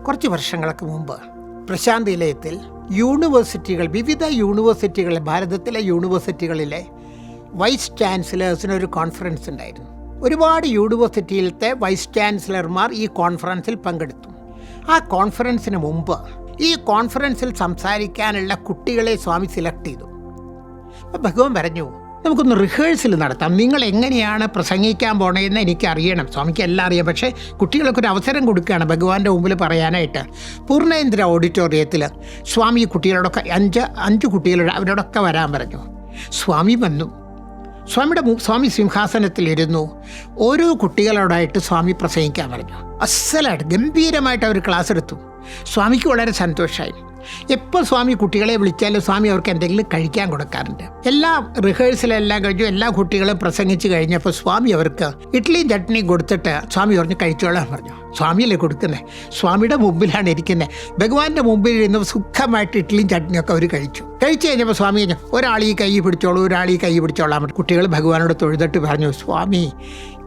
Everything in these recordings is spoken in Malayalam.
കുറച്ച് വർഷങ്ങൾക്ക് മുമ്പ് പ്രശാന്ത് നിലയത്തിൽ യൂണിവേഴ്സിറ്റികൾ, വിവിധ യൂണിവേഴ്സിറ്റികൾ, ഭാരതത്തിലെ യൂണിവേഴ്സിറ്റികളിലെ വൈസ് ചാൻസലേഴ്സിനൊരു കോൺഫറൻസ് ഉണ്ടായിരുന്നു. ഒരുപാട് യൂണിവേഴ്സിറ്റിയിലത്തെ വൈസ് ചാൻസലർമാർ ഈ കോൺഫറൻസിൽ പങ്കെടുത്തു. ആ കോൺഫറൻസിന് മുമ്പ് ഈ കോൺഫറൻസിൽ സംസാരിക്കാനുള്ള കുട്ടികളെ സ്വാമി സെലക്ട് ചെയ്തു. അപ്പോൾ ഭഗവാൻ പറഞ്ഞു, നമുക്കൊന്ന് റിഹേഴ്സൽ നടത്താം. നിങ്ങൾ എങ്ങനെയാണ് പ്രസംഗിക്കാൻ പോണതെന്ന് എനിക്കറിയണം. സ്വാമിക്ക് എല്ലാം അറിയാം, പക്ഷേ കുട്ടികൾക്ക് ഒരു അവസരം കൊടുക്കുകയാണ് ഭഗവാന്റെ മുമ്പിൽ പറയാനായിട്ട്. പൂർണ്ണേന്ദ്ര ഓഡിറ്റോറിയത്തിൽ സ്വാമി കുട്ടികളോടൊക്കെ അഞ്ച് കുട്ടികളോട് അവരോടൊക്കെ വരാൻ പറഞ്ഞു. സ്വാമി വന്നു. സ്വാമി സിംഹാസനത്തിലിരുന്നു. ഓരോ കുട്ടികളോടായിട്ട് സ്വാമി പ്രസംഗിക്കാൻ പറഞ്ഞു. അസലായിട്ട് ഗംഭീരമായിട്ട് അവർ ക്ലാസ് എടുത്തു. സ്വാമിക്ക് വളരെ സന്തോഷമായി. എപ്പോൾ സ്വാമി കുട്ടികളെ വിളിച്ചാലും സ്വാമി അവർക്ക് എന്തെങ്കിലും കഴിക്കാൻ കൊടുക്കാറുണ്ട്. എല്ലാ റിഹേഴ്സലെല്ലാം കഴിഞ്ഞു. എല്ലാ കുട്ടികളും പ്രസംഗിച്ച് കഴിഞ്ഞപ്പോൾ സ്വാമി അവർക്ക് ഇഡ്ഡലിയും ചട്നിയും കൊടുത്തിട്ട് സ്വാമി പറഞ്ഞു കഴിച്ചോളാൻ പറഞ്ഞു. സ്വാമിയല്ലേ കൊടുക്കുന്നത്, സ്വാമിയുടെ മുമ്പിലാണ് ഇരിക്കുന്നത്. ഭഗവാന്റെ മുമ്പിൽ ഇരുന്ന് സുഖമായിട്ട് ഇഡ്ഡലിയും ചട്നിയൊക്കെ അവർ കഴിച്ചു കഴിഞ്ഞപ്പോൾ സ്വാമി പറഞ്ഞു, ഒരാൾ ഈ കൈ പിടിച്ചോളൂ, ഒരാൾ ഈ കൈ പിടിച്ചോളാൻ. കുട്ടികൾ ഭഗവാനോട് തൊഴുതിട്ട് പറഞ്ഞു, സ്വാമി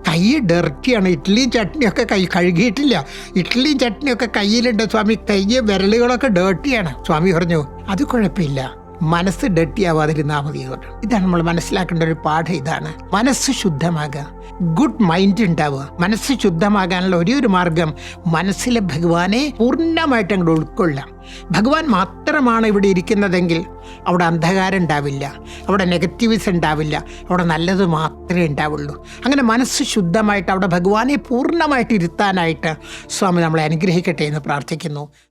കൈ ഡർട്ടിയാണ്, ഇഡ്ഡലിയും ചട്നിയൊക്കെ കഴുകിയിട്ടില്ല, ഇഡ്ഡലിയും ചട്നിയൊക്കെ കയ്യിലുണ്ട് സ്വാമി, കൈ വിരലുകളൊക്കെ ഡേർട്ടിയാണ്. സ്വാമി പറഞ്ഞു, അത് കുഴപ്പമില്ല, മനസ്സ് ഡേർട്ടിയാവാതിരുന്നാൽ മതി. ഇതാണ് നമ്മൾ മനസ്സിലാക്കേണ്ട ഒരു പാഠം. ഇതാണ് മനസ്സ് ശുദ്ധമാകുക, ഗുഡ് മൈൻഡ് ഉണ്ടാവുക. മനസ്സ് ശുദ്ധമാകാനുള്ള ഒരു മാർഗം മനസ്സിലെ ഭഗവാനെ പൂർണ്ണമായിട്ട് അങ്ങോട്ട് ഉൾക്കൊള്ളാം. ഭഗവാൻ മാത്രമാണ് ഇവിടെ ഇരിക്കുന്നതെങ്കിൽ അവിടെ അന്ധകാരം ഉണ്ടാവില്ല, അവിടെ നെഗറ്റീവ്സ് ഉണ്ടാവില്ല, അവിടെ നല്ലത് മാത്രമേ ഉണ്ടാവുള്ളൂ. അങ്ങനെ മനസ്സ് ശുദ്ധമായിട്ട് അവിടെ ഭഗവാനെ പൂർണ്ണമായിട്ട് ഇരുത്താനായിട്ട് സ്വാമി നമ്മളെ അനുഗ്രഹിക്കട്ടെ എന്ന് പ്രാർത്ഥിക്കുന്നു.